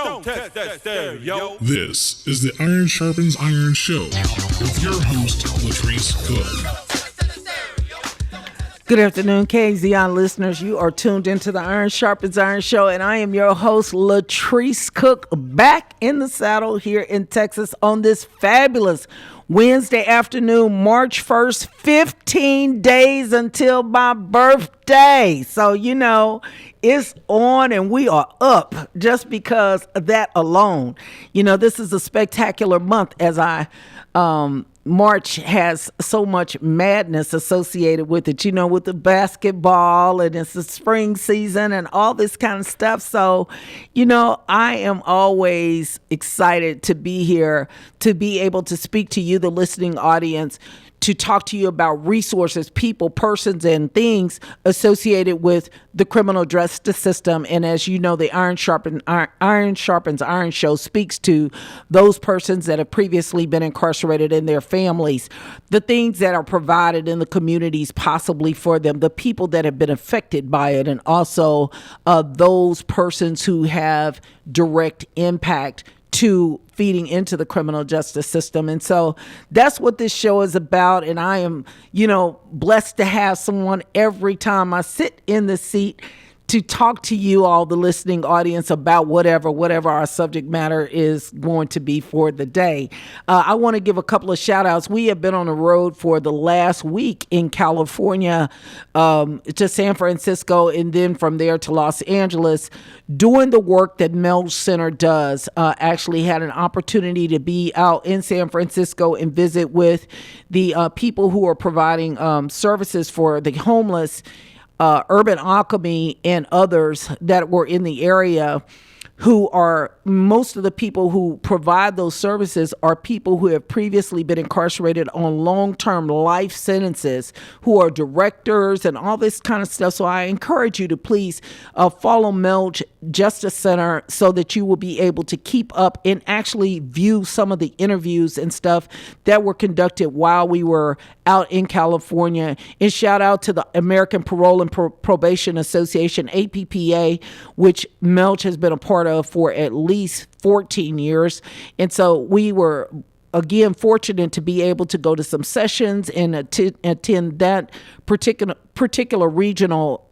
Don't test that stereo. This is the Iron Sharpens Iron Show with your host, Latrice Cook. Good afternoon, KAZI listeners. You are tuned into the Iron Sharpens Iron Show, and I am your host, Latrice Cook, back in the saddle here in Texas on this fabulous Wednesday afternoon, March 1st, 15 days until my birthday. So, you know, it's on and we are up just because of that alone. You know, this is a spectacular month as March has so much madness associated with it, you know, with the basketball, and it's the spring season and all this kind of stuff. So, you know, I am always excited to be here, to be able to speak to you, the listening audience, to talk to you about resources, people, persons, and things associated with the criminal justice system. And as you know, the Iron Sharpens Iron Show speaks to those persons that have previously been incarcerated and their families, the things that are provided in the communities possibly for them, the people that have been affected by it, and also those persons who have direct impact to feeding into the criminal justice system. And so that's what this show is about. And I am, you know, blessed to have someone every time I sit in the seat to talk to you all, the listening audience, about whatever our subject matter is going to be for the day. I want to give a couple of shout outs. We have been on the road for the last week in California to San Francisco, and then from there to Los Angeles, doing the work that Myles Center does. Actually had an opportunity to be out in San Francisco and visit with the people who are providing services for the homeless, Urban Alchemy and others that were in the area, who are, most of the people who provide those services are people who have previously been incarcerated on long-term life sentences, who are directors and all this kind of stuff. So I encourage you to please follow Myles Justice Center so that you will be able to keep up and actually view some of the interviews and stuff that were conducted while we were out in California. And shout out to the American Parole and Probation Association, APPA, which Myles has been a part of for at least 14 years. And so we were, again, fortunate to be able to go to some sessions and attend that particular regional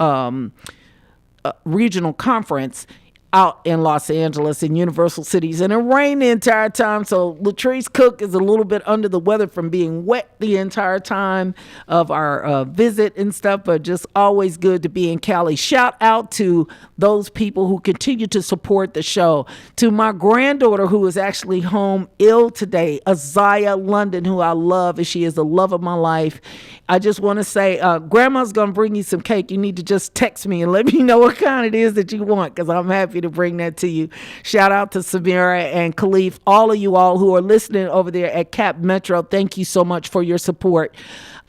conference out in Los Angeles in Universal Cities. And it rained the entire time, so Latrice Cook is a little bit under the weather from being wet the entire time of our visit and stuff, but just always good to be in Cali. Shout out to those people who continue to support the show. To my granddaughter, who is actually home ill today, Azaya London, who I love, and she is the love of my life. I just want to say, Grandma's going to bring you some cake. You need to just text me and let me know what kind it is that you want, because I'm happy to bring that to you. Shout out to Samira and Khalif, all of you all who are listening over there at Cap Metro. Thank you so much for your support.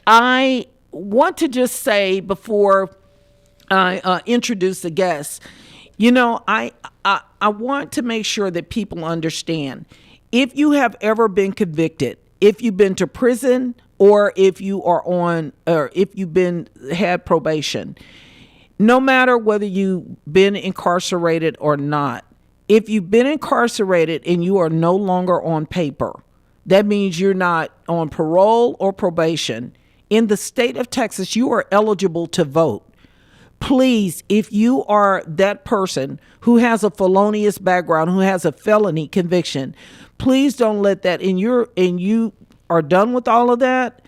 I want to just say before I introduce the guests, you know, I want to make sure that people understand, if you have ever been convicted, if you've been to prison, or if you are on, or if you've had probation, no matter whether you've been incarcerated or not, if you've been incarcerated and you are no longer on paper, that means you're not on parole or probation. In the state of Texas, you are eligible to vote. Please, if you are that person who has a felonious background, who has a felony conviction, please don't let that, and you are done with all of that,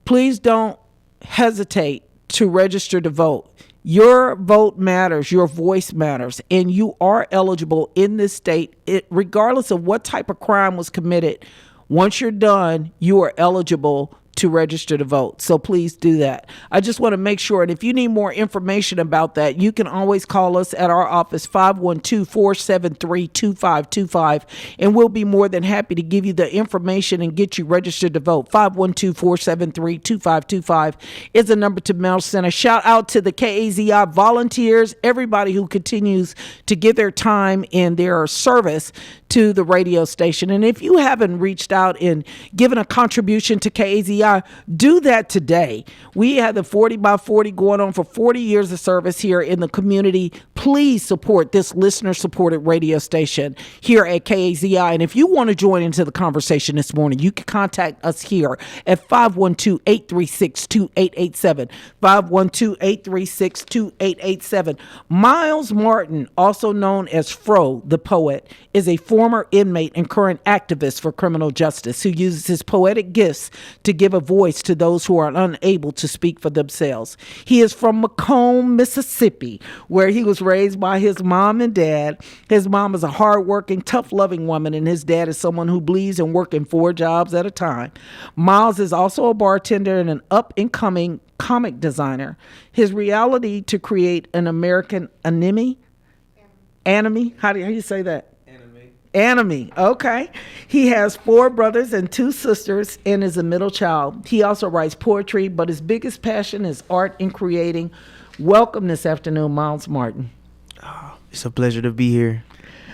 please don't hesitate to register to vote. Your vote matters, your voice matters, and you are eligible in this state, regardless of what type of crime was committed. Once you're done, you are eligible to register to vote. So please do that. I just want to make sure, and if you need more information about that, you can always call us at our office, 512-473-2525, and we'll be more than happy to give you the information and get you registered to vote. 512-473-2525 is the number to Myles Center. Shout out to the KAZI volunteers, everybody who continues to give their time and their service to the radio station. And if you haven't reached out and given a contribution to KAZI, KAZI, do that today. We had the 40 by 40 going on for 40 years of service here in the community. Please support this listener-supported radio station here at KAZI. And if you want to join into the conversation this morning, you can contact us here at 512-836-2887. 512-836-2887. Myles Martin, also known as Fro, the poet, is a former inmate and current activist for criminal justice who uses his poetic gifts to give a voice to those who are unable to speak for themselves. He is from Macomb, Mississippi, where he was raised by his mom and dad. His mom is a hardworking, tough-loving woman, and his dad is someone who believes in working 4 jobs at a time. Myles is also a bartender and an up-and-coming comic designer. His reality to create an American anime. How do you say that? Anime. Okay. He has 4 brothers and 2 sisters and is a middle child. He also writes poetry, but his biggest passion is art and creating. Welcome this afternoon, Myles Martin. Oh, it's a pleasure to be here.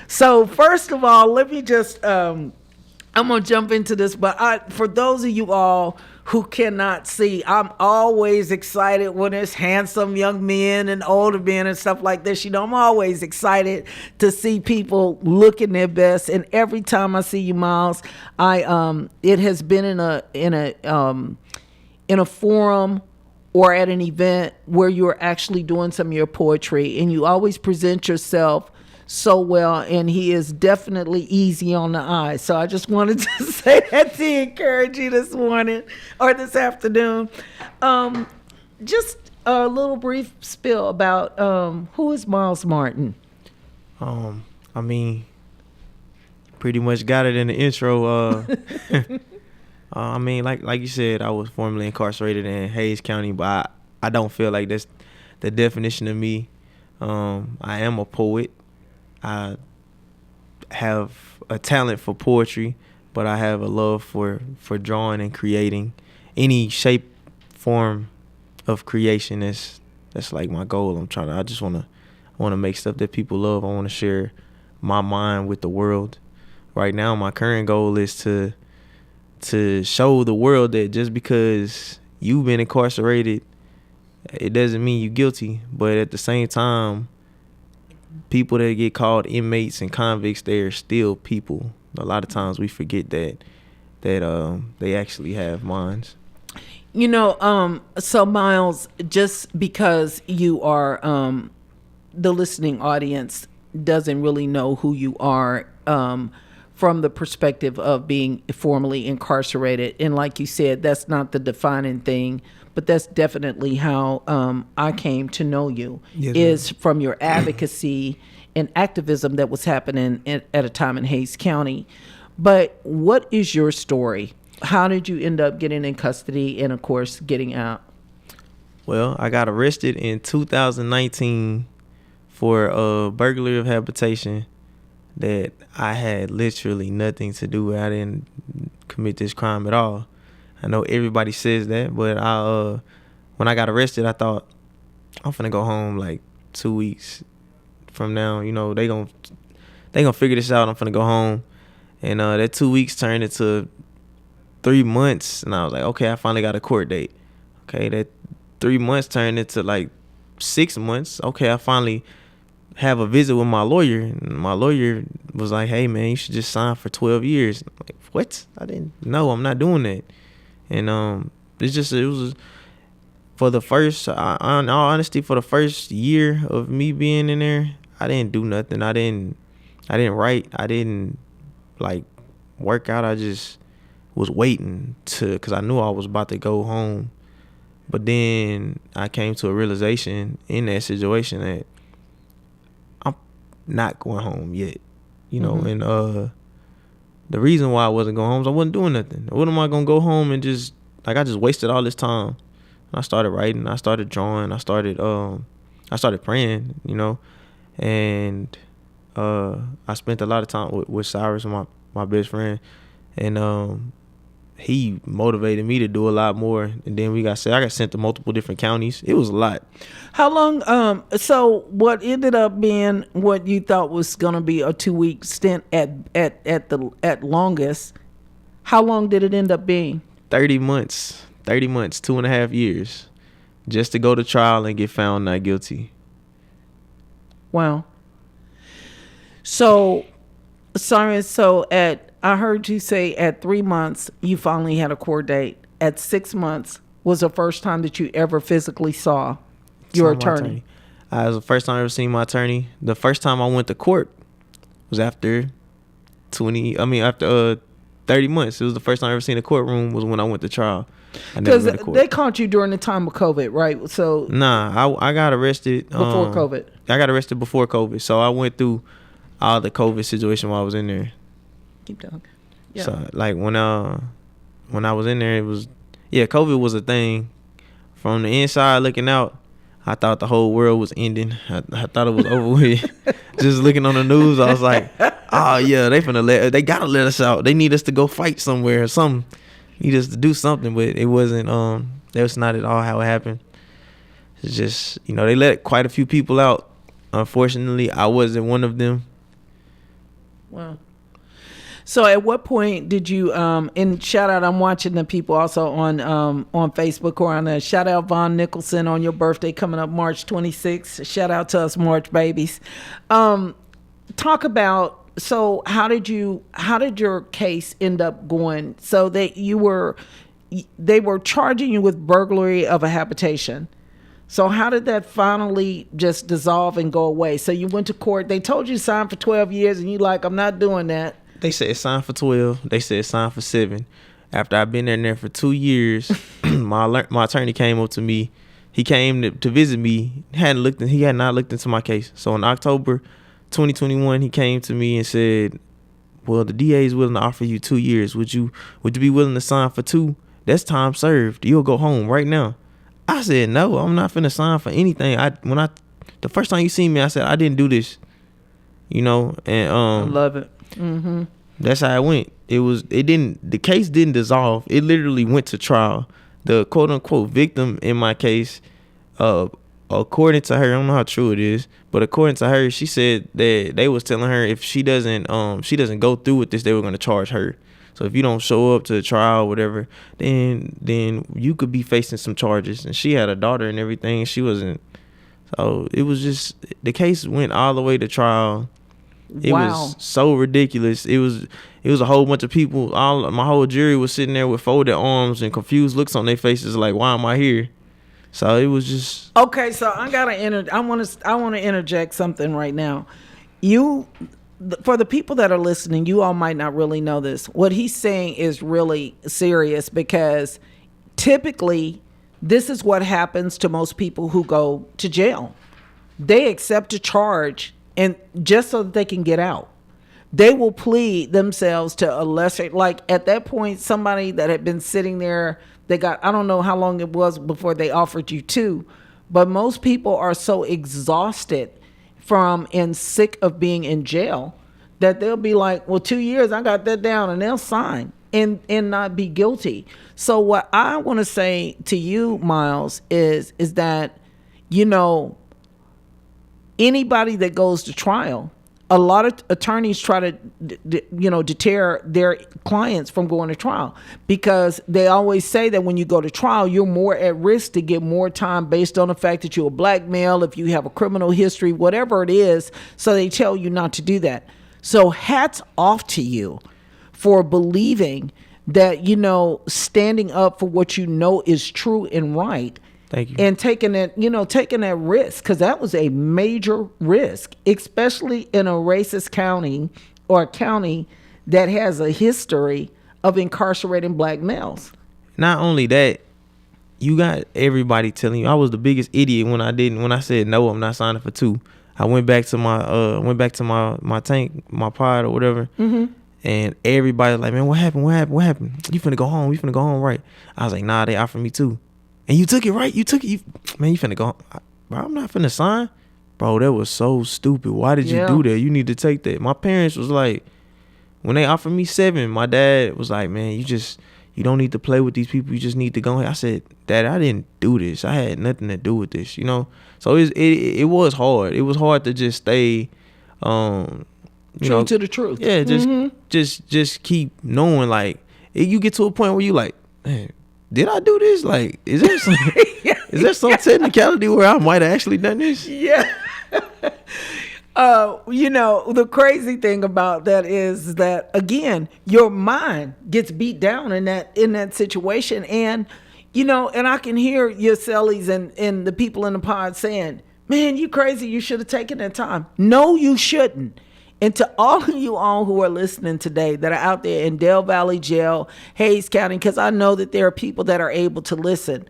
So first of all, let me just, I'm going to jump into this, but for those of you all who cannot see, I'm always excited when there's handsome young men and older men and stuff like this. You know, I'm always excited to see people looking their best. And every time I see you, Myles, it has been in a forum or at an event where you're actually doing some of your poetry, and you always present yourself so well, and he is definitely easy on the eye. So I just wanted to say that to encourage you this morning or this afternoon. Just a little brief spill about who is Myles Martin. I mean, pretty much got it in the intro. I mean, like you said, I was formerly incarcerated in Hayes County, but I don't feel like that's the definition of me. I am a poet. I have a talent for poetry, but I have a love for drawing and creating. Any shape, form of creation that's like my goal. I just want to make stuff that people love. I want to share my mind with the world. Right now, my current goal is to show the world that just because you've been incarcerated, it doesn't mean you're guilty. But at the same time, people that get called inmates and convicts, they're still people. A lot of times we forget that they actually have minds. You know, so Myles, just because you are the listening audience doesn't really know who you are from the perspective of being formerly incarcerated. And like you said, that's not the defining thing, but that's definitely how I came to know you, is from your advocacy and activism that was happening at a time in Hayes County. But what is your story? How did you end up getting in custody and, of course, getting out? Well, I got arrested in 2019 for burglary of habitation that I had literally nothing to do with. I didn't commit this crime at all. I know everybody says that, but when I got arrested, I thought, I'm finna go home like 2 weeks from now. You know, they gonna figure this out. I'm finna go home. And that 2 weeks turned into 3 months, and I was like, okay, I finally got a court date. Okay, that 3 months turned into like 6 months. Okay, I finally have a visit with my lawyer, and my lawyer was like, hey man, you should just sign for 12 years. I'm like, what? I didn't know. I'm not doing that. And it was for the first, in all honesty, for the first year of me being in there, I didn't do nothing. I didn't write. I didn't like work out. I just was waiting because I knew I was about to go home. But then I came to a realization in that situation that I'm not going home yet, you know. And the reason why I wasn't going home is I wasn't doing nothing. What am I gonna go home and just I just wasted all this time? And I started writing, I started drawing, I started praying, you know. And I spent a lot of time with Cyrus, my best friend, and he motivated me to do a lot more. And then I got sent to multiple different counties. It was a lot. How long? So what ended up being what you thought was going to be a 2-week stint at longest? How long did it end up being? 30 months, 2.5 years, just to go to trial and get found not guilty. Wow. So, sorry. So I heard you say at 3 months you finally had a court date. At 6 months was the first time that you ever physically saw your attorney. It was the first time I ever seen my attorney. The first time I went to court was after 30 months. It was the first time I ever seen a courtroom was when I went to trial. Because they caught you during the time of COVID, right? So I got arrested before COVID. I got arrested before COVID, so I went through all the COVID situation while I was in there. Keep talking. Yeah. So like when I was in there, it was COVID was a thing. From the inside looking out, I thought the whole world was ending. I thought it was over with. Just looking on the news, I was like, oh yeah, they gotta let us out. They need us to go fight somewhere or something. Need us to do something, but it wasn't. That was not at all how it happened. It's just, they let quite a few people out. Unfortunately, I wasn't one of them. Wow. So at what point did you and shout out, I'm watching the people also on Facebook or on shout out Von Nicholson on your birthday coming up March 26th. Shout out to us March babies. Talk about, so how did your case end up going? So that they were charging you with burglary of a habitation. So how did that finally just dissolve and go away? So you went to court. They told you to sign for 12 years and you like, I'm not doing that. They said sign for 12. They said sign for 7. After I've been there for 2 years, my attorney came up to me. He came to visit me. He had not looked into my case. So in October 2021, he came to me and said, well, the DA is willing to offer you 2 years. Would you be willing to sign for 2? That's time served. You'll go home right now. I said, no, I'm not finna sign for anything. The first time you seen me, I said, I didn't do this, and I love it. Mm-hmm. That's how it went. The case didn't dissolve. It literally went to trial. The quote unquote victim in my case, according to her, I don't know how true it is, but according to her, she said that they was telling her if she doesn't go through with this, they were gonna charge her. So if you don't show up to the trial, or whatever, then you could be facing some charges. And she had a daughter and everything. She wasn't. So it was just, the case went all the way to trial. It was so ridiculous. It was a whole bunch of people. My whole jury was sitting there with folded arms and confused looks on their faces, like, why am I here? So it was just okay. So I want to interject something right now. For the people that are listening, you all might not really know this. What he's saying is really serious because typically this is what happens to most people who go to jail. They accept a charge and just so that they can get out. They will plead themselves to a lesser, like at that point, somebody that had been sitting there, I don't know how long it was before they offered you 2, but most people are so exhausted from and sick of being in jail that they'll be like, well, 2 years, I got that down, and they'll sign and not be guilty. So what I want to say to you, Myles, is that, anybody that goes to trial, a lot of attorneys try to, deter their clients from going to trial because they always say that when you go to trial, you're more at risk to get more time based on the fact that you're a black male, if you have a criminal history, whatever it is. So they tell you not to do that. So hats off to you for believing that, standing up for what is true and right. Thank you. And taking that risk, because that was a major risk, especially in a racist county or a county that has a history of incarcerating black males. Not only that, you got everybody telling you. I was the biggest idiot when I said no, I'm not signing for 2. I went back to my tank, my pod or whatever. Mm-hmm. And everybody like, man, what happened? You finna go home, right? I was like, nah, they offered me 2. And you took it, right? You took it. Man, you finna go. Bro, I'm not finna sign. Bro, that was so stupid. Why did you do that? You need to take that. My parents was like, when they offered me 7, my dad was like, man, you don't need to play with these people. You just need to go ahead. I said, Dad, I didn't do this. I had nothing to do with this, So it was hard. It was hard to just stay, true to the truth. Yeah, just keep knowing, like, you get to a point where you like, man, did I do this? Like, is there some technicality where I might have actually done this? Yeah. The crazy thing about that is that, again, your mind gets beat down in that situation. And, and I can hear your Sellies and the people in the pod saying, man, you crazy. You should have taken that time. No, you shouldn't. And to all of you all who are listening today that are out there in Del Valley Jail, Hayes County, because I know that there are people that are able to listen.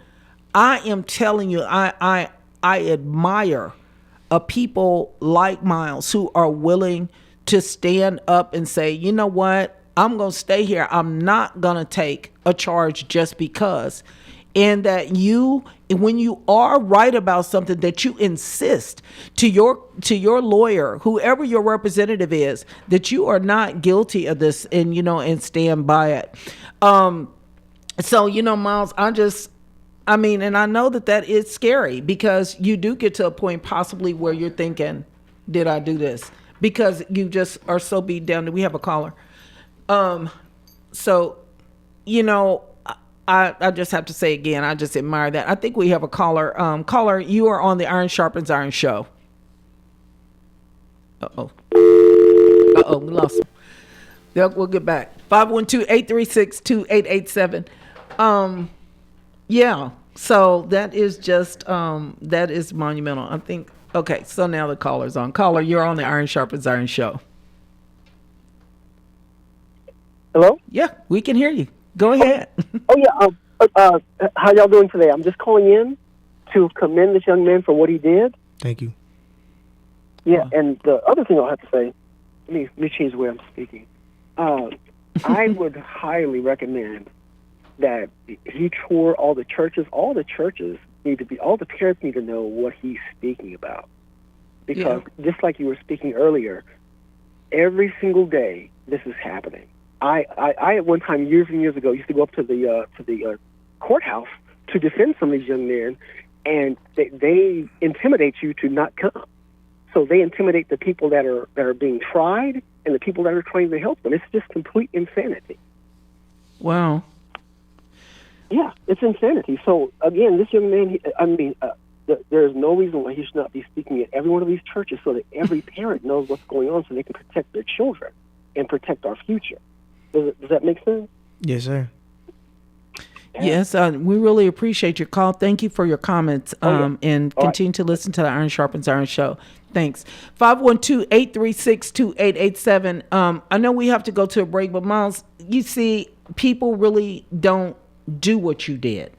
I am telling you, I admire people like Myles who are willing to stand up and say, you know what, I'm going to stay here. I'm not going to take a charge just because. And that when you are right about something, that you insist to your lawyer, whoever your representative is, that you are not guilty of this, and and stand by it. So Myles, and I know that is scary, because you do get to a point possibly where you're thinking, did I do this? Because you just are so beat down. We have a caller. I just have to say again, I just admire that. I think we have a caller. Caller, you are on the Iron Sharpens Iron show. Uh-oh, we lost him. We'll get back. 512-836-2887. Yeah, so that is just, that is monumental. I think, okay, so now the caller's on. Caller, you're on the Iron Sharpens Iron show. Hello? Yeah, we can hear you. Go ahead. How y'all doing today? I'm just calling in to commend this young man for what he did. Thank you. Yeah, and the other thing I'll have to say, let me change the way I'm speaking. I would highly recommend that he tour all the churches. All the parents need to know what he's speaking about. Because just like you were speaking earlier, every single day this is happening. I at one time, years and years ago, used to go up to the courthouse to defend some of these young men, and they intimidate you to not come. So they intimidate the people that are being tried and the people that are trying to help them. It's just complete insanity. Wow. Yeah, it's insanity. So again, this young man, there's no reason why he should not be speaking at every one of these churches, so that every parent knows what's going on, so they can protect their children and protect our future. Does that make sense? Yes, sir. Yeah. Yes, we really appreciate your call. Thank you for your comments, and continue to listen to the Iron Sharpens Iron show. Thanks. 512-836-2887. I know we have to go to a break, but Myles, you see, people really don't do what you did.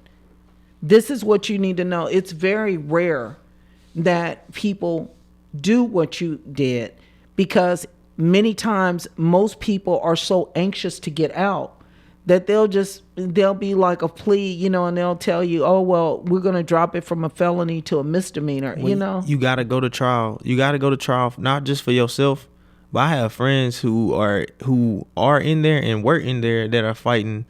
This is what you need to know. It's very rare that people do what you did, because many times most people are so anxious to get out that they'll be like a plea, and they'll tell you, oh, well, we're going to drop it from a felony to a misdemeanor, You got to go to trial. You got to go to trial, not just for yourself, but I have friends who are in there and work in there that are fighting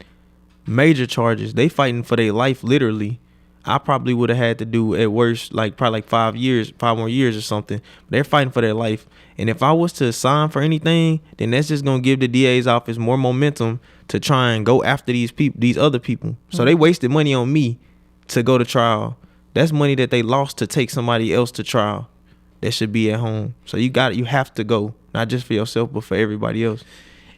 major charges. They fighting for their life, literally. I probably would have had to do at worst probably 5 more years or something. They're fighting for their life. And if I was to sign for anything, then that's just going to give the DA's office more momentum to try and go after these other people. So they wasted money on me to go to trial. That's money that they lost to take somebody else to trial that should be at home. So you have to go, not just for yourself, but for everybody else.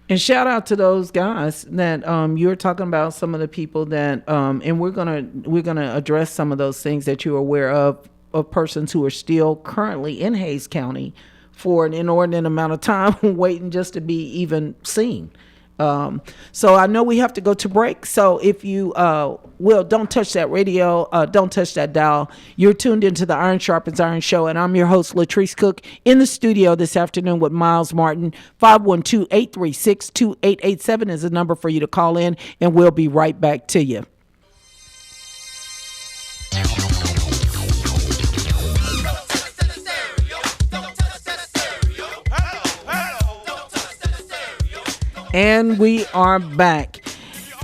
And shout out to those guys that you're talking about, some of the people that and we're gonna address some of those things that you're aware of persons who are still currently in Hayes County for an inordinate amount of time waiting just to be even seen. So I know we have to go to break. So if you don't touch that radio, don't touch that dial. You're tuned into the Iron Sharpens Iron show, and I'm your host, Latrice Cook, in the studio this afternoon with Myles Martin. 512-836-2887 is the number for you to call in, and we'll be right back to you. And we are back.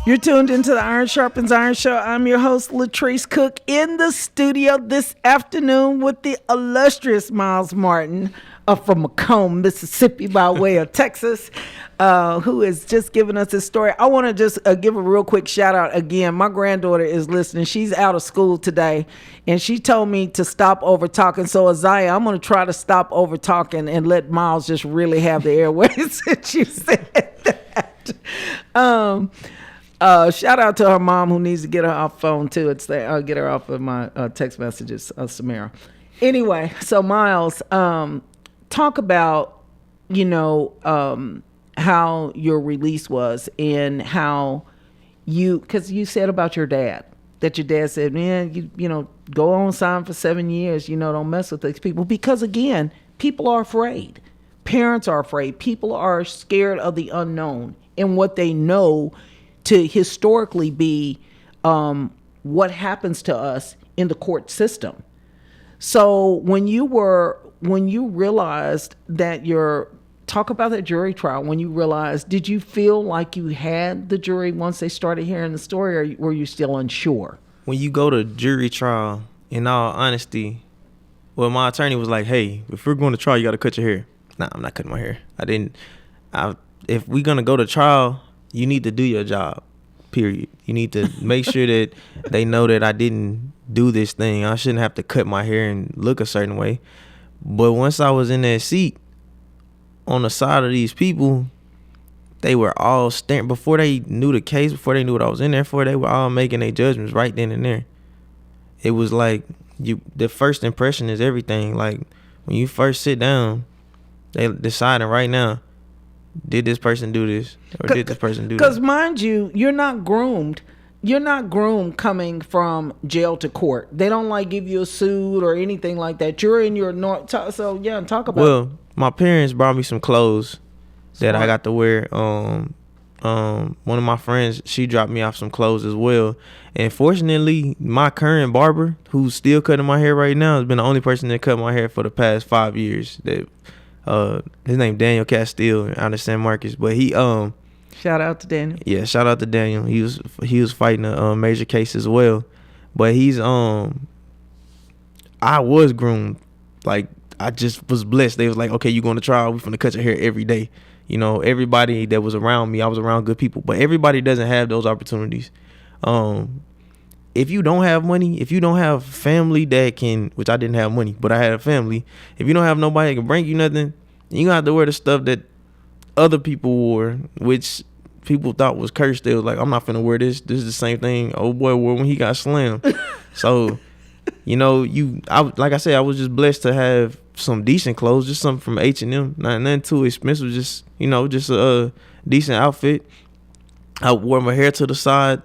You're tuned into the Iron Sharpens Iron show. I'm your host, Latrice Cook, in the studio this afternoon with the illustrious Myles Martin. from Macomb, Mississippi, by way of Texas, who is just giving us this story. I want to just give a real quick shout out again. My granddaughter is listening. She's out of school today, and she told me to stop over talking. So, Isaiah, I'm going to try to stop over talking and let Myles just really have the airways since you said that. Shout out to her mom who needs to get her off phone too. It's there. I'll get her off of my text messages, Samara. Anyway, so Myles, talk about, how your release was and how because you said about your dad, that your dad said, man, go on sign for 7 years, don't mess with these people. Because again, people are afraid. Parents are afraid. People are scared of the unknown and what they know to historically be what happens to us in the court system. So when you realized that talk about that jury trial, when you realized, did you feel like you had the jury once they started hearing the story, or were you still unsure? When you go to jury trial, in all honesty, well, my attorney was like, hey, if we're going to trial, you got to cut your hair. Nah, I'm not cutting my hair. If we're going to go to trial, you need to do your job, period. You need to make sure that they know that I didn't do this thing. I shouldn't have to cut my hair and look a certain way. But once I was in that seat, on the side of these people, they were all staring. Before they knew the case, before they knew what I was in there for, they were all making their judgments right then and there. It was like, the first impression is everything. Like, when you first sit down, they deciding right now, did this person do this, or did this person do that? Because mind you, you're not groomed. You're not groomed coming from jail to court. They don't give you a suit or anything like that. You're in your talk about. Well, my parents brought me some clothes that I got to wear. One of my friends, she dropped me off some clothes as well. And fortunately, my current barber, who's still cutting my hair right now, has been the only person that cut my hair for the past 5 years. His name Daniel Castile out of San Marcos, but he shout out to Daniel. Yeah, shout out to Daniel. He was fighting a major case as well, but he's I was groomed. Like, I just was blessed. They was like, okay, you going to trial? We finna cut your hair every day. Everybody that was around me, I was around good people, but everybody doesn't have those opportunities. If you don't have money, if you don't have family that can, which I didn't have money, but I had a family. If you don't have nobody that can bring you nothing, you gonna have to wear the stuff that other people wore, which people thought was cursed. They was like, I'm not finna wear this. This is the same thing old boy wore when he got slammed. So, like I said, I was just blessed to have some decent clothes, just something from H&M, nothing too expensive, just a decent outfit. I wore my hair to the side.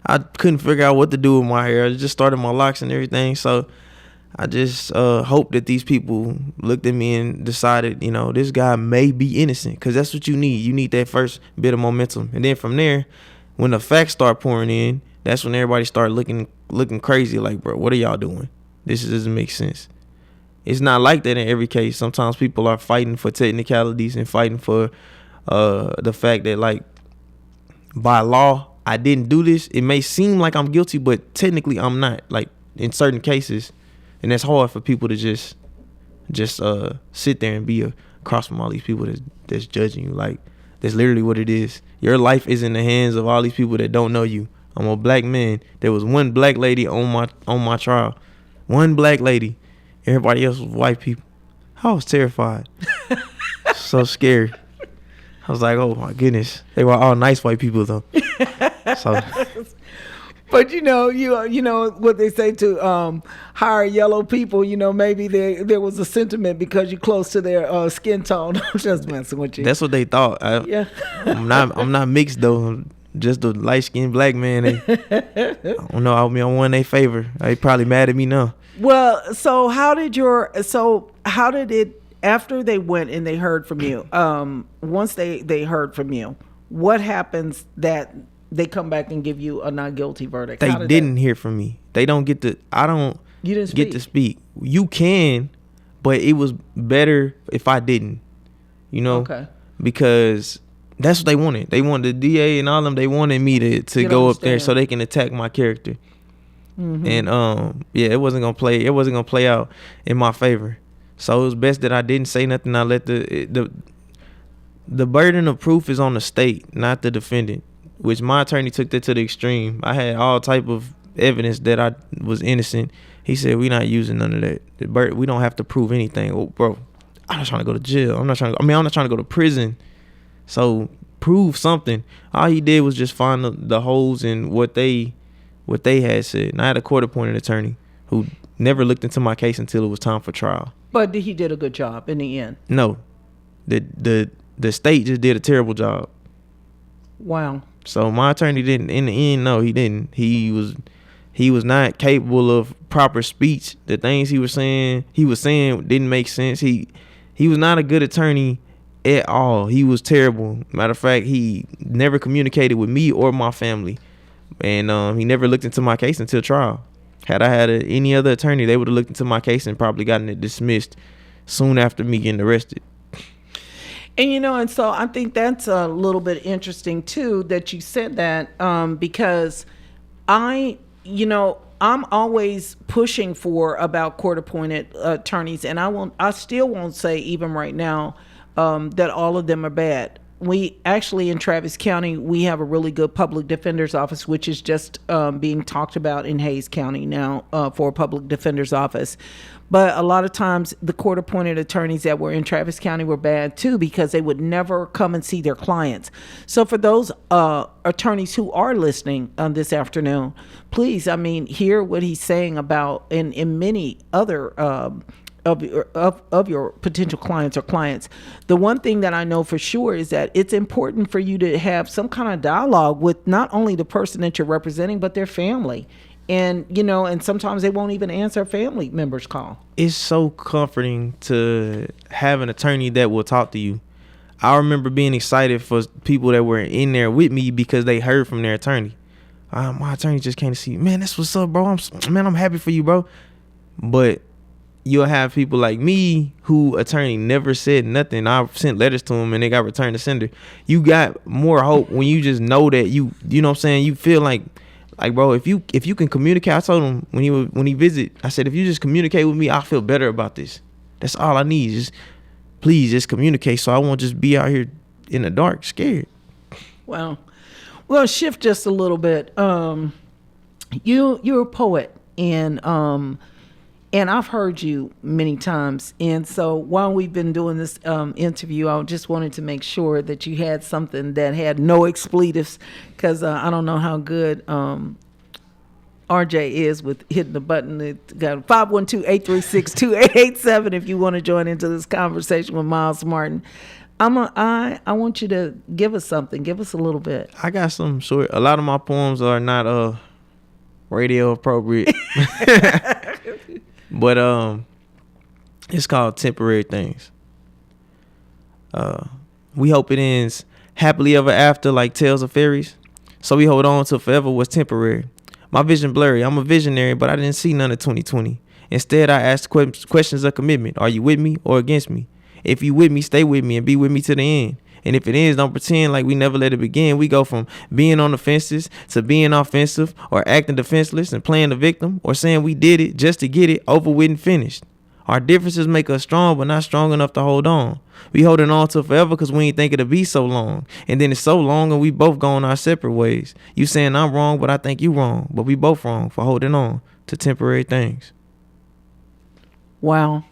I couldn't figure out what to do with my hair. I just started my locks and everything. So I just hope that these people looked at me and decided, this guy may be innocent, because that's what you need. You need that first bit of momentum. And then from there, when the facts start pouring in, that's when everybody start looking crazy. Like, bro, what are y'all doing? This doesn't make sense. It's not like that in every case. Sometimes people are fighting for technicalities and fighting for the fact that, like, by law, I didn't do this. It may seem like I'm guilty, but technically I'm not, like, in certain cases. And that's hard for people to just sit there and be across from all these people that's judging you. Like, that's literally what it is. Your life is in the hands of all these people that don't know you. I'm a black man. There was one black lady on my trial. One black lady. Everybody else was white people. I was terrified. So scared. I was like, oh my goodness. They were all nice white people though. So, but you know what they say to hire yellow people. Maybe there was a sentiment because you're close to their skin tone. I'm just messing with you. That's what they thought. Yeah. I'm not mixed though. I'm just a light skinned black man. I don't know. I'm in their favor. They probably mad at me now. Well, so how did it? After they went and they heard from you, once they heard from you, what happens that they come back and give you a not guilty verdict? They didn't hear from me. They don't get to. You didn't get to speak. You can, but it was better if I didn't. Okay. Because that's what they wanted. They wanted the DA and all of them. They wanted me to go up there so they can attack my character. Mm-hmm. And it wasn't gonna play out in my favor. So it was best that I didn't say nothing. I let the burden of proof is on the state, not the defendant, which my attorney took that to the extreme. I had all type of evidence that I was innocent. He said, we not using none of that. We don't have to prove anything. Oh, bro, I'm not trying to go to jail. I'm not trying to go to prison. So prove something. All he did was just find the holes in what they had said. And I had a court-appointed attorney who never looked into my case until it was time for trial. But he did a good job in the end. No. The state just did a terrible job. Wow. So my attorney didn't, in the end, no, he didn't. He was not capable of proper speech. The things he was saying didn't make sense. He was not a good attorney at all. He was terrible. Matter of fact, he never communicated with me or my family. And he never looked into my case until trial. Had I had any other attorney, they would have looked into my case and probably gotten it dismissed soon after me getting arrested. And, and so I think that's a little bit interesting, too, that you said that, because I'm always pushing for about court-appointed attorneys, and I still won't say even right now that all of them are bad. We actually, in Travis County, we have a really good public defender's office, which is just being talked about in Hayes County now for a public defender's office. But a lot of times the court-appointed attorneys that were in Travis County were bad too, because they would never come and see their clients. So for those attorneys who are listening this afternoon, please, hear what he's saying about in many other of your potential clients or clients. The one thing that I know for sure is that it's important for you to have some kind of dialogue with not only the person that you're representing, but their family. And, and sometimes they won't even answer a family member's call. It's so comforting to have an attorney that will talk to you. I remember being excited for people that were in there with me because they heard from their attorney. My attorney just came to see, man, that's what's up, bro. I'm happy for you, bro. But you'll have people like me who attorney never said nothing. I sent letters to him and they got returned to sender. You got more hope when you just know that you know what I'm saying? You feel like, bro, if you can communicate. I told him when he visit, I said, if you just communicate with me, I'll feel better about this. That's all I need. Please just communicate so I won't just be out here in the dark scared. Well, we'll shift just a little bit. You're a poet, and I've heard you many times. And so while we've been doing this interview, I just wanted to make sure that you had something that had no expletives, because I don't know how good RJ is with hitting the button. It got 512-836-2887 if you want to join into this conversation with Myles Martin. I want you to give us something. Give us a little bit. I got some short. A lot of my poems are not radio appropriate. But it's called Temporary Things. We hope it ends happily ever after like tales of fairies. So we hold on to forever what's temporary. My vision blurry. I'm a visionary, but I didn't see none of 2020. Instead, I asked questions of commitment. Are you with me or against me? If you with me, stay with me and be with me to the end. And if it ends, don't pretend like we never let it begin. We go from being on the fences to being offensive or acting defenseless and playing the victim or saying we did it just to get it over with and finished. Our differences make us strong, but not strong enough to hold on. We holding on to forever because we ain't think it'll be so long. And then it's so long and we both going our separate ways. You saying I'm wrong, but I think you wrong. But we both wrong for holding on to temporary things. Wow.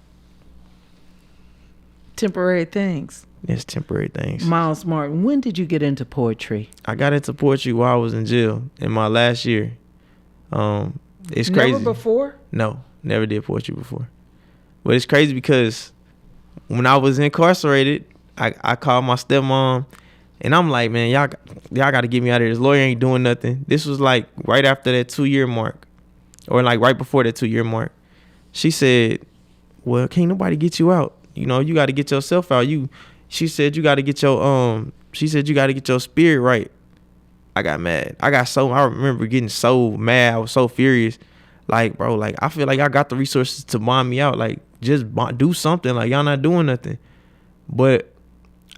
Temporary things. Yes, temporary things. Myles Martin, when did you get into poetry? I got into poetry while I was in jail in my last year. It's crazy. Never before? No, never did poetry before. But it's crazy because when I was incarcerated, I called my stepmom and I'm like, man, y'all got to get me out of here. This lawyer ain't doing nothing. This was like right after that 2-year mark, or like right before that 2-year mark. She said, well, can't nobody get you out. You got to get yourself out. She said you got to get your spirit right. I got mad. I remember getting so mad. I was so furious. Like, bro, like I feel like I got the resources to bond me out. Like, just do something. Like, y'all not doing nothing. But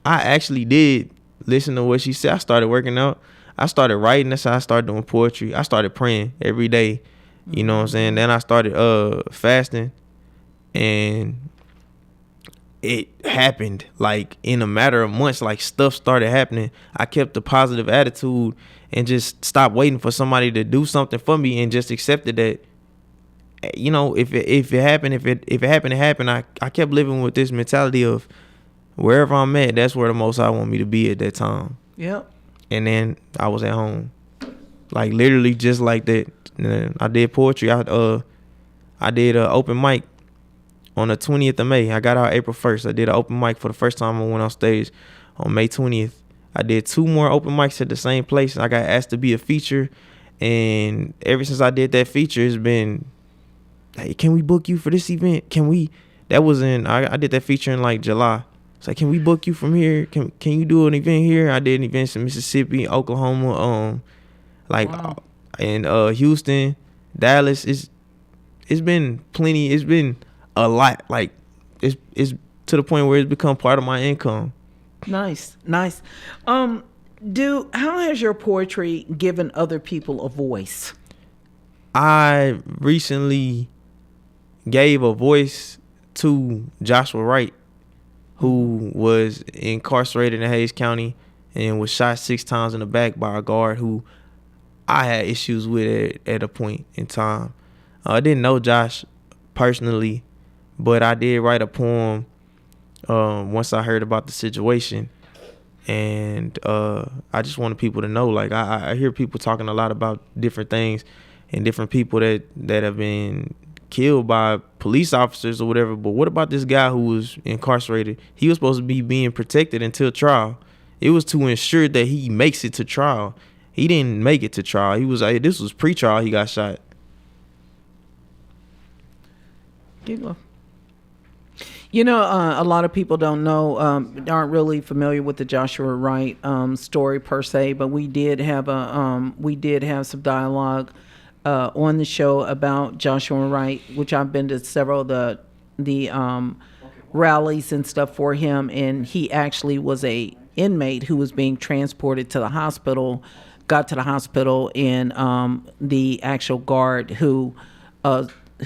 I actually did listen to what she said. I started working out. I started writing. That's how I started doing poetry. I started praying every day. You know what I'm saying? Then I started fasting. And it happened like in a matter of months. Like stuff started happening. I kept a positive attitude and just stopped waiting for somebody to do something for me and just accepted that, you know, if it happened, if it happened, it happened. I kept living with this mentality of wherever I'm at, that's where the Most High want me to be at that time. Yep. And then I was at home, like literally just like that. And then I did poetry. I did an open mic on the 20th of May. I got out April 1st. I did an open mic for the first time. I went on stage on May 20th. I did 2 more open mics at the same place. I got asked to be a feature. And ever since I did that feature, it's been, hey, can we book you for this event? Can we? That was I did that feature in like July. It's like, can we book you from here? Can you do an event here? I did an event in Mississippi, Oklahoma, Wow. and Houston, Dallas. It's been plenty. It's been a lot. Like it's to the point where it's become part of my income. Nice. How has your poetry given other people a voice? I recently gave a voice to Joshua Wright, who was incarcerated in Hayes County and was shot 6 times in the back by a guard who I had issues with at a point in time. I didn't know Josh personally, but I did write a poem once I heard about the situation. And I just wanted people to know, like, I hear people talking a lot about different things and different people that have been killed by police officers or whatever. But what about this guy who was incarcerated? He was supposed to be being protected until trial. It was to ensure that he makes it to trial. He didn't make it to trial. This was pre-trial. He got shot. You know, a lot of people don't know, aren't really familiar with the Joshua Wright story per se, but we did have some dialogue on the show about Joshua Wright, which I've been to several of the rallies and stuff for him, and he actually was a inmate who was being transported to the hospital, got to the hospital, and the actual guard who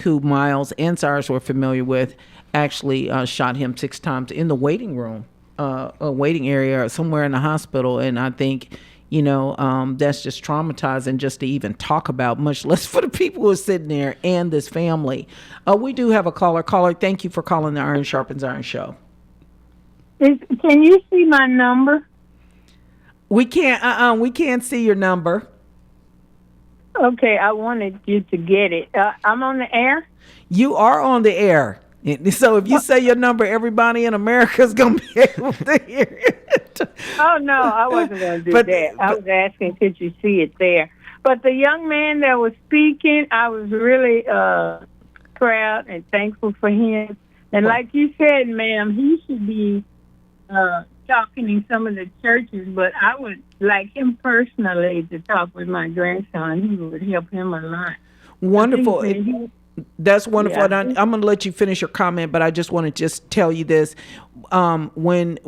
Myles and Cyrus were familiar with actually shot him 6 times in the waiting room, a waiting area somewhere in the hospital. And I think, you know, that's just traumatizing just to even talk about, much less for the people who are sitting there and this family. We do have a caller. Caller, thank you for calling the Iron Sharpens Iron show. Can you see my number? We can't see your number. Okay, I wanted you to get it. I'm on the air? You are on the air. So if you say your number, everybody in America is going to be able to hear it. Oh, no, I wasn't going to do that. I was asking, could you see it there? But the young man that was speaking, I was really proud and thankful for him. And like you said, ma'am, he should be talking in some of the churches, but I would like him personally to talk with my grandson. He would help him a lot. Wonderful. That's wonderful. Yeah. And I'm going to let you finish your comment, but I just want to just tell you this. When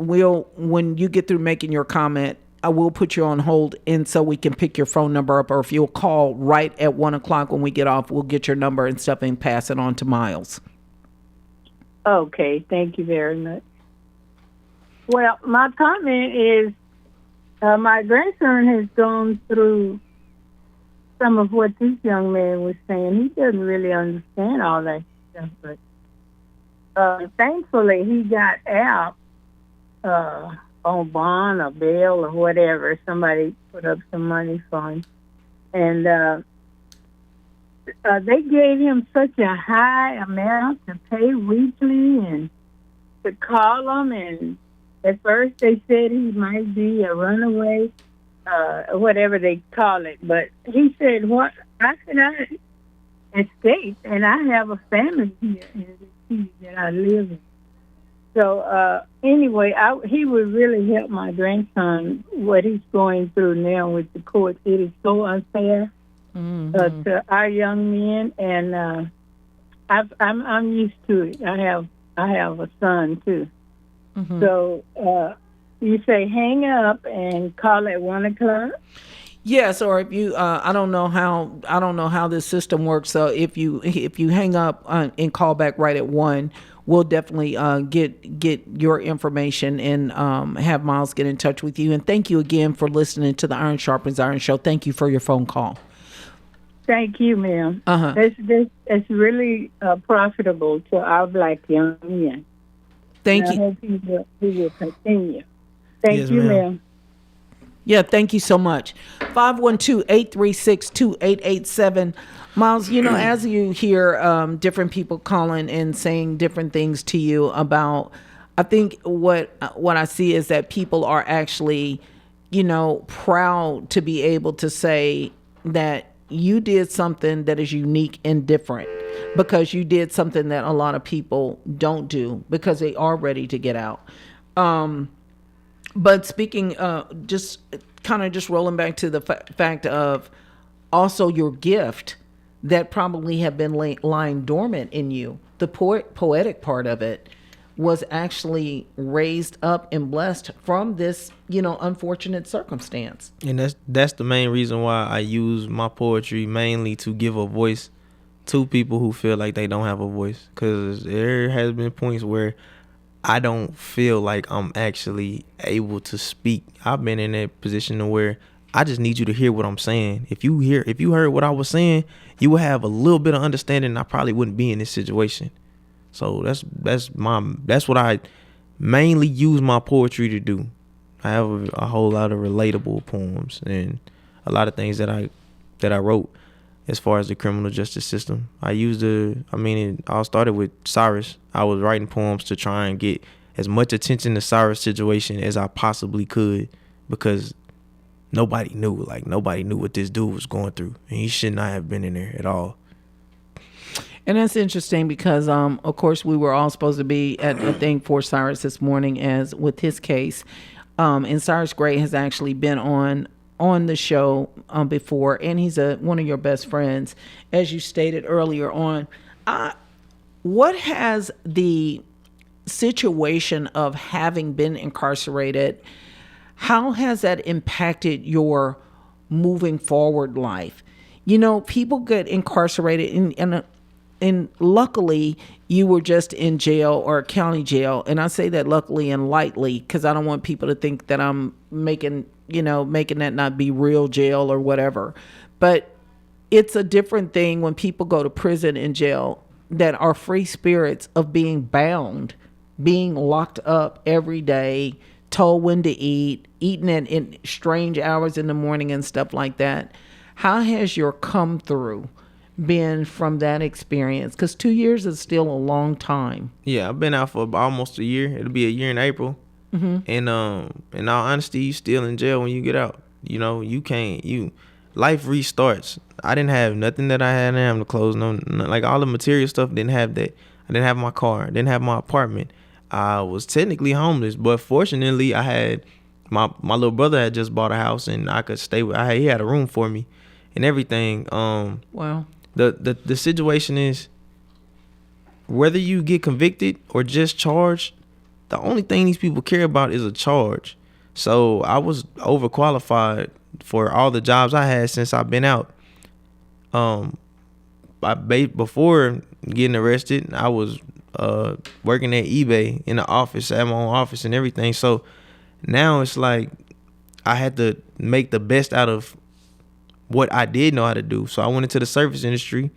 you get through making your comment, I will put you on hold, and so we can pick your phone number up, or if you'll call right at 1:00 when we get off, we'll get your number and stuff and pass it on to Myles. Okay, thank you very much. Well, my comment is my grandson has gone through some of what this young man was saying. He doesn't really understand all that stuff, but thankfully he got out on bond or bail or whatever. Somebody put up some money for him. And they gave him such a high amount to pay weekly and to call him. And at first they said he might be a runaway, whatever they call it. But he said, "What? How can I escape? And I have a family here in the city that I live in." So anyway, he would really help my grandson, what he's going through now with the courts. It is so unfair to our young men, and I'm used to it. I have a son too. Mm-hmm. So you say hang up and call at 1:00? Yes, or if you, I don't know how this system works. So if you hang up and call back right at 1, we'll definitely get your information and have Myles get in touch with you. And thank you again for listening to the Iron Sharpens Iron show. Thank you for your phone call. Thank you, ma'am. Uh-huh. It's really profitable to our black young men. Thank and you. I hope he will continue. Thank Yes, you, ma'am. ma'am. Yeah, thank you so much. 512-836-2887. Myles, as you hear different people calling and saying different things to you about, I think what I see is that people are actually, proud to be able to say that you did something that is unique and different, because you did something that a lot of people don't do because they are ready to get out. But speaking, just rolling back to the fact of also your gift that probably have been lying dormant in you. The poetic part of it was actually raised up and blessed from this, unfortunate circumstance. And that's the main reason why I use my poetry mainly to give a voice to people who feel like they don't have a voice. Because there has been points where I don't feel like I'm actually able to speak. I've been in that position to where I just need you to hear what I'm saying. If you heard what I was saying, you would have a little bit of understanding, and I probably wouldn't be in this situation. So that's what I mainly use my poetry to do. I have a whole lot of relatable poems and a lot of things that I wrote as far as the criminal justice system. It all started with Cyrus. I was writing poems to try and get as much attention to Cyrus' situation as I possibly could, because nobody knew what this dude was going through, and he should not have been in there at all. And that's interesting because, of course, we were all supposed to be at a thing for Cyrus this morning as with his case. And Cyrus Gray has actually been on the show before, and he's one of your best friends, as you stated earlier on. What has the situation of having been incarcerated, how has that impacted your moving forward life? People get incarcerated and luckily you were just in jail or county jail. And I say that luckily and lightly because I don't want people to think that I'm making that not be real jail or whatever. But it's a different thing when people go to prison and jail that are free spirits of being bound, being locked up every day, told when to eat, eating in strange hours in the morning and stuff like that. How has your come through been from that experience? Because 2 years is still a long time. Yeah, I've been out for almost a year. It'll be a year in April. Mm-hmm. And in all honesty, you still in jail when you get out. Life restarts. I didn't have nothing that I had. I didn't have the clothes, like all the material stuff. Didn't have that. I didn't have my car. Didn't have my apartment. I was technically homeless, but fortunately, I had my little brother had just bought a house, and I could stay with. He had a room for me, and everything. Wow. The situation is, whether you get convicted or just charged, the only thing these people care about is a charge. So I was overqualified for all the jobs I had since I've been out. Before getting arrested, I was working at eBay in the office, at my own office and everything. So now it's like I had to make the best out of what I did know how to do. So I went into the service industry.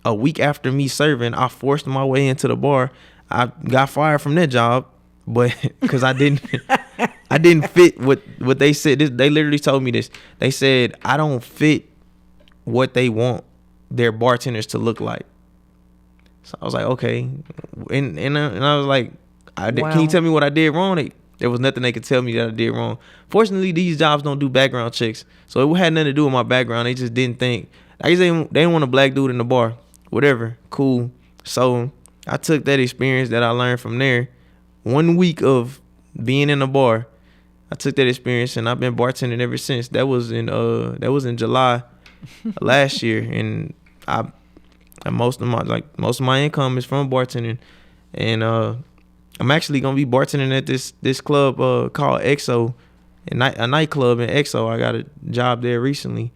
A week after me serving, I forced my way into the bar. I got fired from that job, but because I didn't fit what they said. They literally told me this. They said I don't fit what they want their bartenders to look like. So I was like, okay, and I was like, Wow. Can you tell me what I did wrong? There was nothing they could tell me that I did wrong. Fortunately, these jobs don't do background checks, so it had nothing to do with my background. They just didn't think. I guess they didn't want a black dude in the bar. Whatever, cool. So I took that experience that I learned from there. 1 week of being in the bar, I took that experience and I've been bartending ever since. That was in July last year, and most of my income is from bartending, and I'm actually gonna be bartending at this club called EXO a nightclub in EXO. I got a job there recently,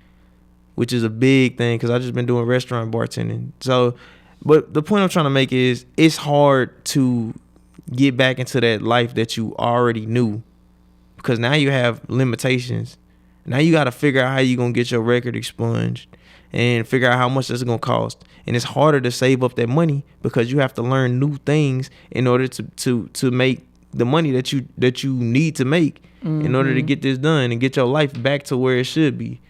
which is a big thing because I just been doing restaurant bartending. So, but the point I'm trying to make is it's hard to get back into that life that you already knew because now you have limitations. Now you got to figure out how you going to get your record expunged and figure out how much that's going to cost. And it's harder to save up that money because you have to learn new things in order to make the money that you need to make in order to get this done and get your life back to where it should be.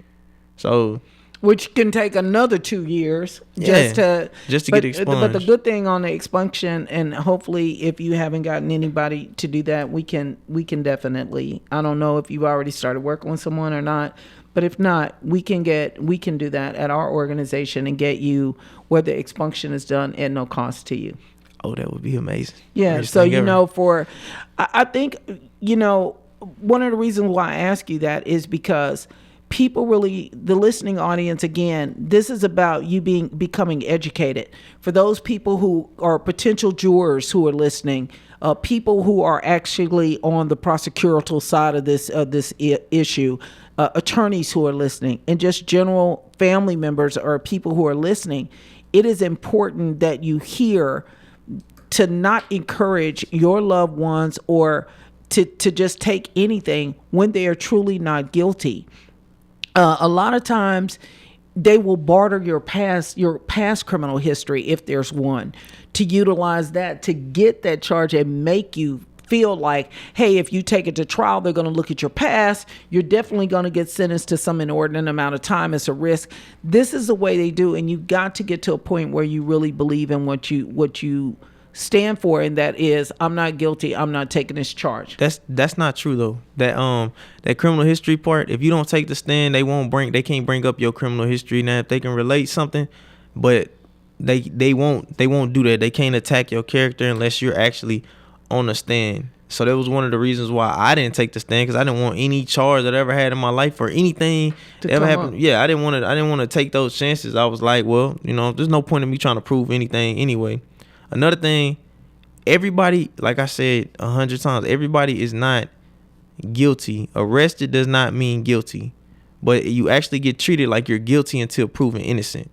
So, which can take another 2 years just to get expunged. But the good thing on the expunction, and hopefully if you haven't gotten anybody to do that, we can definitely, I don't know if you've already started working with someone or not, but if not, we can do that at our organization and get you where the expunction is done at no cost to you. Oh, that would be amazing. Yeah. Greatest So, thing ever. I think, one of the reasons why I ask you that is because people really, the listening audience, again, this is about you becoming educated. For those people who are potential jurors who are listening, people who are actually on the prosecutorial side of this issue, attorneys who are listening, and just general family members or people who are listening, it is important that you hear to not encourage your loved ones or to just take anything when they are truly not guilty. A lot of times they will barter your past criminal history, if there's one, to utilize that to get that charge and make you feel like, hey, if you take it to trial, they're going to look at your past. You're definitely going to get sentenced to some inordinate amount of time. It's a risk. This is the way they do. And you've got to get to a point where you really believe in what you stand for, and that is, I'm not guilty, I'm not taking this charge. That's not true though. That criminal history part, if you don't take the stand, they can't bring up your criminal history. Now if they can relate something, but they won't do that. They can't attack your character unless you're actually on the stand. So that was one of the reasons why I didn't take the stand, because I didn't want any charge that I ever had in my life or anything that ever happened. Yeah, I didn't want to take those chances. I was like, well, there's no point in me trying to prove anything anyway. Another thing, everybody, like I said 100 times, everybody is not guilty. Arrested does not mean guilty, but you actually get treated like you're guilty until proven innocent.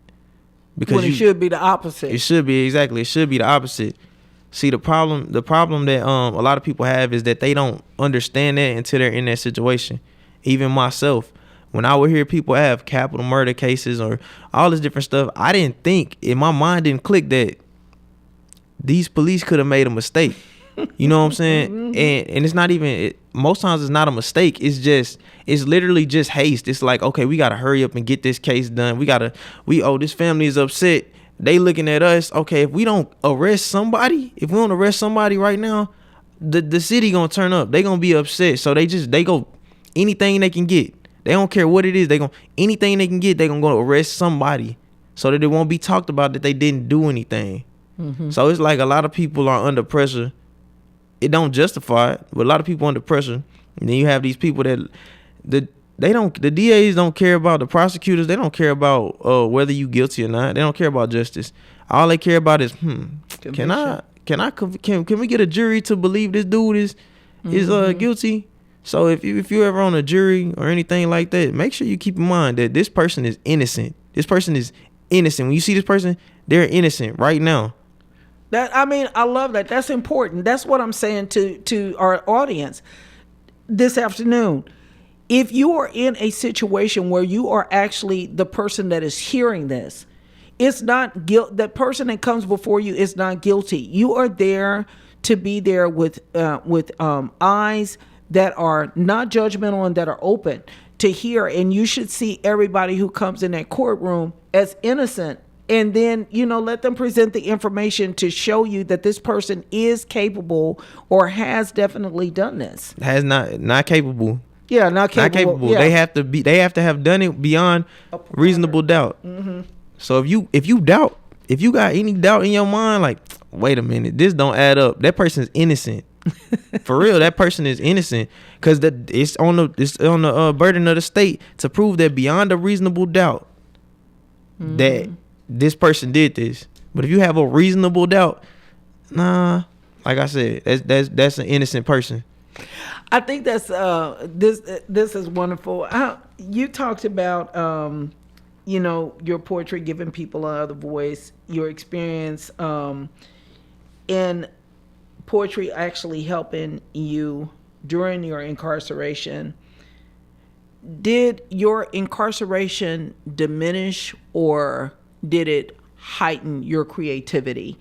Because when it should be the opposite. It should be the opposite. See, the problem that a lot of people have is that they don't understand that until they're in that situation. Even myself, when I would hear people have capital murder cases or all this different stuff, I didn't think, in my mind didn't click that these police could have made a mistake. You know what I'm saying? And it's not even, most times it's not a mistake. It's literally just haste. It's like, okay, we got to hurry up and get this case done. This family is upset. They looking at us. Okay, if we don't arrest somebody right now, the city gonna turn up. They gonna be upset. So they go anything they can get. They don't care what it is. Anything they can get, they gonna go arrest somebody so that it won't be talked about that they didn't do anything. Mm-hmm. So it's like a lot of people are under pressure. It don't justify it, but a lot of people under pressure. And then you have these people that the DAs don't care about, the prosecutors, they don't care about whether you guilty or not. They don't care about justice. All they care about is can we get a jury to believe this dude is guilty? So if you're ever on a jury or anything like that, make sure you keep in mind that this person is innocent. This person is innocent. When you see this person, they're innocent right now. I love that. That's important. That's what I'm saying to our audience this afternoon. If you are in a situation where you are actually the person that is hearing this, it's not guilt. That person that comes before you is not guilty. You are there to be there with eyes that are not judgmental and that are open to hear. And you should see everybody who comes in that courtroom as innocent. And then, let them present the information to show you that this person is capable or has definitely done this. Has not capable. Yeah, not capable. Yeah. They have to have done it beyond reasonable doubt. Mm-hmm. So if you doubt, if you got any doubt in your mind, like, wait a minute, this don't add up. That person is innocent. For real, that person is innocent, because it's on the burden of the state to prove that beyond a reasonable doubt that this person did this. But if you have a reasonable doubt, like I said, that's an innocent person. I think that's this is wonderful. You talked about your poetry giving people another voice, your experience in poetry actually helping you during your incarceration. Did your incarceration diminish or did it heighten your creativity?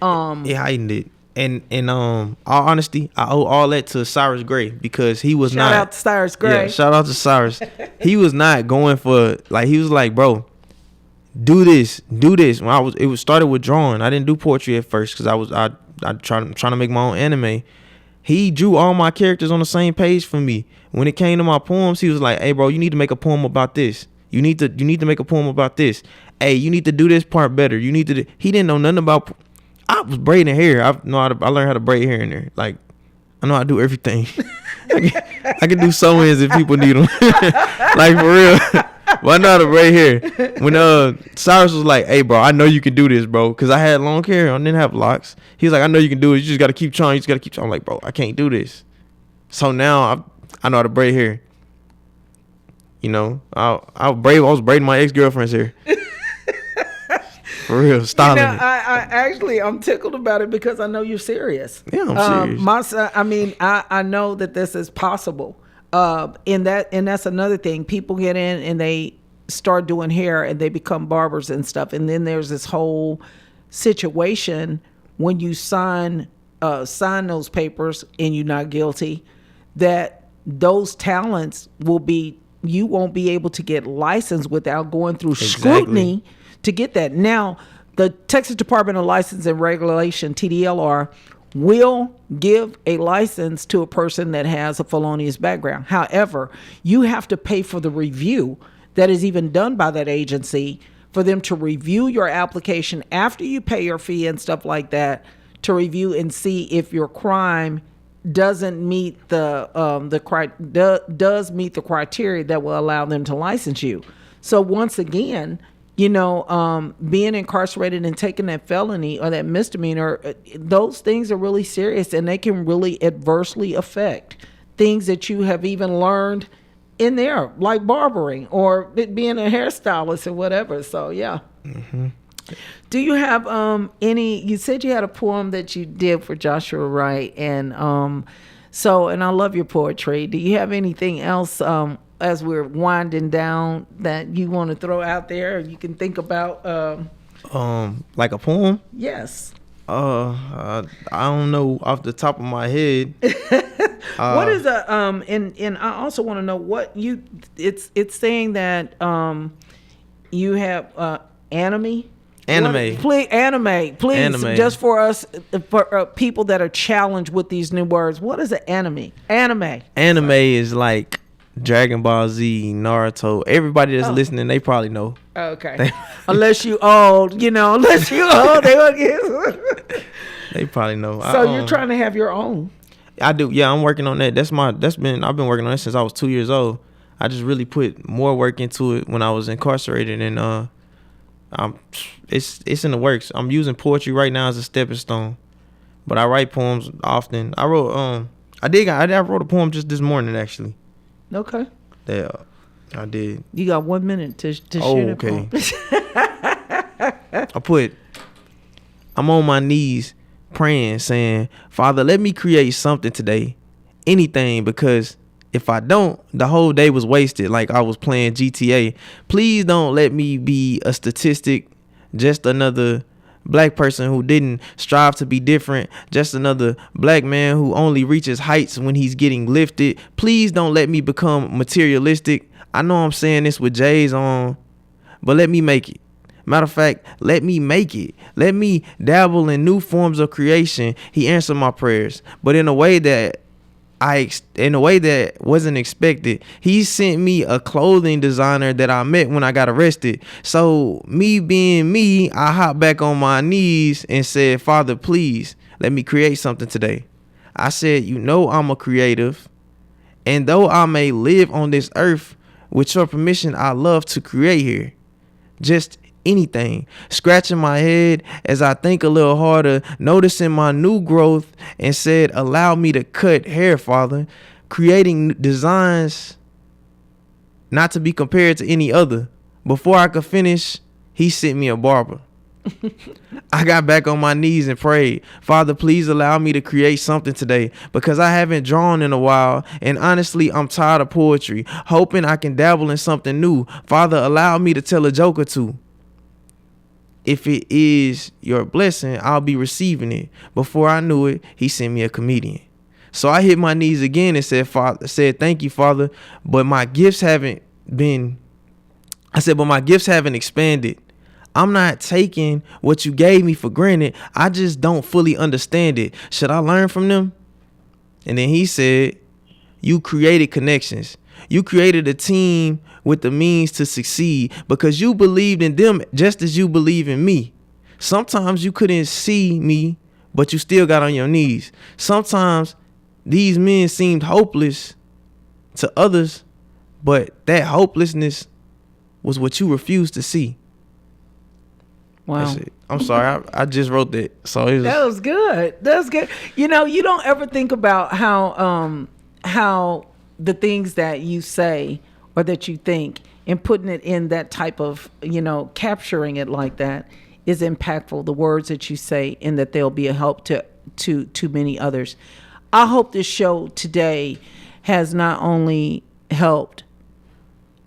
It heightened it. And all honesty, I owe all that to Cyrus Gray because he was Shout out to Cyrus Gray. Yeah, shout out to Cyrus. He was not going for, like, he was like, bro, do this. When it was started with drawing. I didn't do poetry at first because I trying to make my own anime. He drew all my characters on the same page for me. When it came to my poems, he was like, hey bro, you need to make a poem about this. You need to make a poem about this. Hey, you need to do this part better. He didn't know nothing about. I was braiding hair. I learned how to braid hair in there. Like, I know how to do everything. I can do sew-ins if people need them. Like, for real. But I know how to braid hair. When Cyrus was like, hey, bro, I know you can do this, bro. Because I had long hair. I didn't have locks. He was like, I know you can do it. You just got to keep trying. I'm like, bro, I can't do this. So now I know how to braid hair. You know, I was braiding my ex-girlfriend's hair. For real, styling it. I'm tickled about it because I know you're serious. Yeah, I'm serious. My son, I know that this is possible. And that's another thing. People get in and they start doing hair and they become barbers and stuff. And then there's this whole situation when you sign those papers and you're not guilty, that those talents you won't be able to get licensed without going through scrutiny to get that. Now, the Texas Department of License and Regulation, TDLR, will give a license to a person that has a felonious background. However, you have to pay for the review that is even done by that agency for them to review your application after you pay your fee and stuff like that, to review and see if your crime doesn't meet does meet the criteria that will allow them to license you. So once again, being incarcerated and taking that felony or that misdemeanor, those things are really serious and they can really adversely affect things that you have even learned in there, like barbering or being a hairstylist or whatever. So, yeah. Mm-hmm. Do you have you said you had a poem that you did for Joshua Wright, and and I love your poetry. Do you have anything else as we're winding down that you want to throw out there, or you can think about? Like a poem? Yes. I don't know off the top of my head. What is and I also want to know what it's saying that you have anime. Please, just for us, for people that are challenged with these new words. What is an anime? Anime is like Dragon Ball Z, Naruto. Everybody that's listening, they probably know. Okay. Unless you old, they will get. They probably know. So you're trying to have your own. I do. Yeah, I'm working on that. I've been working on it since I was 2 years old. I just really put more work into it when I was incarcerated, and it's in the works. I'm using poetry right now as a stepping stone, but I write poems often. I wrote I wrote a poem just this morning, actually. Okay. That I did. You got 1 minute to shoot it. Okay. I'm on my knees praying, saying, Father, let me create something today, anything, because if I don't, the whole day was wasted, like I was playing GTA. Please don't let me be a statistic, just another black person who didn't strive to be different, just another black man who only reaches heights when he's getting lifted. Please don't let me become materialistic. I know I'm saying this with J's on, but let me make it. Matter of fact, let me make it. Let me dabble in new forms of creation. He answered my prayers, but in a way that wasn't expected. He sent me a clothing designer that I met when I got arrested. So me being me, I hopped back on my knees and said, Father, please let me create something today. I said, I'm a creative, and though I may live on this earth, with your permission, I love to create here. Just anything. Scratching my head as I think a little harder, noticing my new growth, and said, allow me to cut hair, Father. Creating designs not to be compared to any other. Before I could finish, he sent me a barber. I got back on my knees and prayed, Father, please allow me to create something today, because I haven't drawn in a while, and honestly, I'm tired of poetry, hoping I can dabble in something new. Father, allow me to tell a joke or two. If it is your blessing, I'll be receiving it. Before I knew it, he sent me a comedian. So I hit my knees again and said, thank you, Father, but my gifts haven't expanded. I'm not taking what you gave me for granted. I just don't fully understand it. Should I learn from them? And then he said, you created connections. You created a team with the means to succeed because you believed in them just as you believe in me. Sometimes you couldn't see me, but you still got on your knees. Sometimes these men seemed hopeless to others, but that hopelessness was what you refused to see. Wow. I'm sorry. I just wrote that. So that was good. That's good. You know, you don't ever think about how the things that you say or that you think and putting it in that type of, capturing it like that is impactful. The words that you say, and that they'll be a help to many others. I hope this show today has not only helped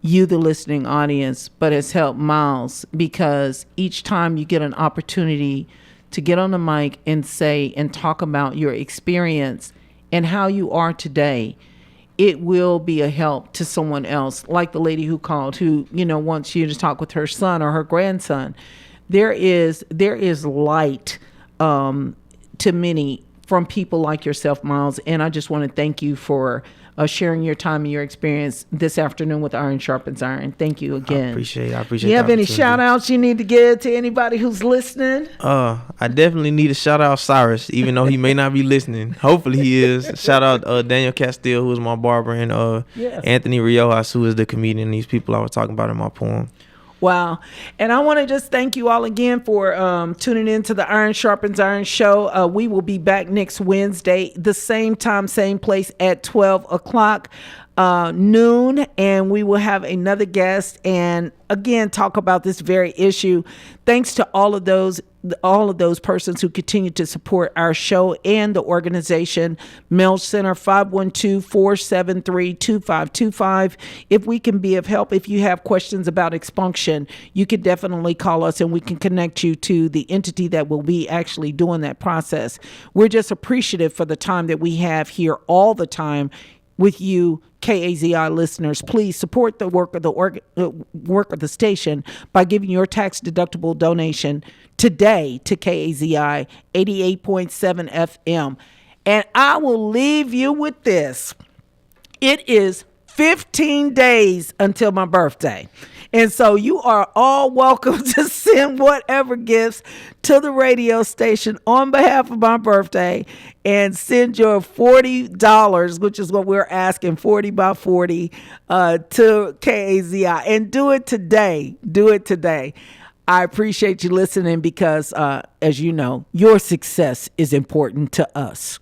you, the listening audience, but has helped Myles, because each time you get an opportunity to get on the mic and say and talk about your experience and how you are today, it will be a help to someone else, like the lady who called, who wants you to talk with her son or her grandson. There is light to many from people like yourself, Myles, and I just want to thank you for sharing your time and your experience this afternoon with Iron Sharpens Iron. Thank you again. I appreciate it. Do you have any shout outs you need to give to anybody who's listening? I definitely need to shout out Cyrus, even though he may not be listening. Hopefully he is. Shout out Daniel Castile, who is my barber, and Yes. Anthony Riojas, who is the comedian, these people I was talking about in my poem. Wow. And I want to just thank you all again for tuning in to the Iron Sharpens Iron show. We will be back next Wednesday, the same time, same place at 12 o'clock noon. And we will have another guest and again talk about this very issue. Thanks to all of those persons who continue to support our show and the organization. Myles Center, 512-473-2525. If we can be of help, if you have questions about expunction, you can definitely call us and we can connect you to the entity that will be actually doing that process. We're just appreciative for the time that we have here all the time with you, KAZI listeners. Please support the work of the station by giving your tax-deductible donation today to KAZI 88.7 FM. And I will leave you with this. It is 15 days until my birthday. And so you are all welcome to send whatever gifts to the radio station on behalf of my birthday, and send your $40, which is what we're asking, 40 by 40, to KAZI. And do it today. Do it today. I appreciate you listening because, as you know, your success is important to us.